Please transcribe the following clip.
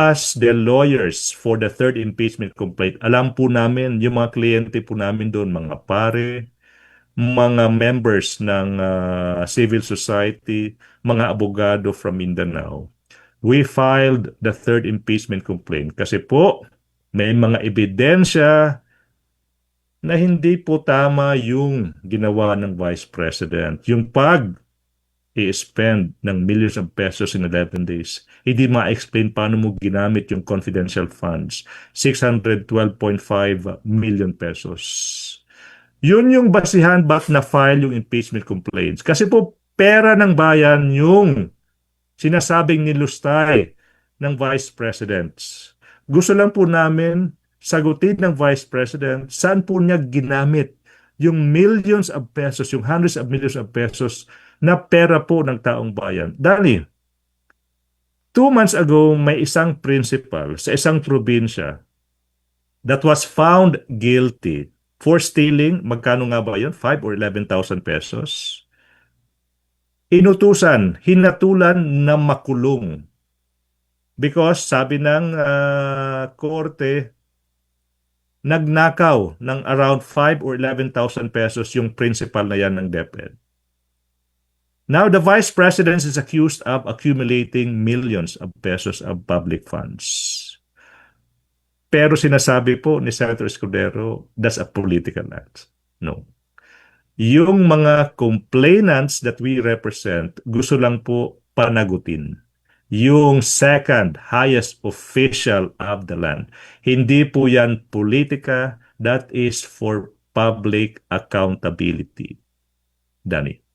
as the lawyers for the third impeachment complaint, alam po namin, yung mga kliyente po namin doon, mga pare, mga members ng civil society, mga abogado from Mindanao. We filed the third impeachment complaint kasi po may mga ebidensya na hindi po tama yung ginawa ng Vice President. Yung i-spend ng millions of pesos in 11 days. Hindi ma-explain paano mo ginamit yung confidential funds. 612.5 million pesos. Yun yung basihan ba't na-file yung impeachment complaints. Kasi po, pera ng bayan yung sinasabing nilustay ng Vice President. Gusto lang po namin sagutin ng Vice President saan po niya ginamit yung millions of pesos, yung hundreds of millions of pesos na pera po ng taong bayan. Dani, 2 months ago, may isang principal sa isang probinsya that was found guilty for stealing, magkano nga ba yun? 5 or 11,000 pesos. Inutusan, hinatulan na makulong. Because sabi ng korte, nagnakaw ng around 5 or 11,000 pesos yung principal na yan ng DepEd. Now, the Vice President is accused of accumulating millions of pesos of public funds. Pero sinasabi po ni Senator Escudero, that's a political act. No. Yung mga complainants that we represent, gusto lang po panagutin. Yung second highest official of the land. Hindi po yan politika, that is for public accountability. Dani.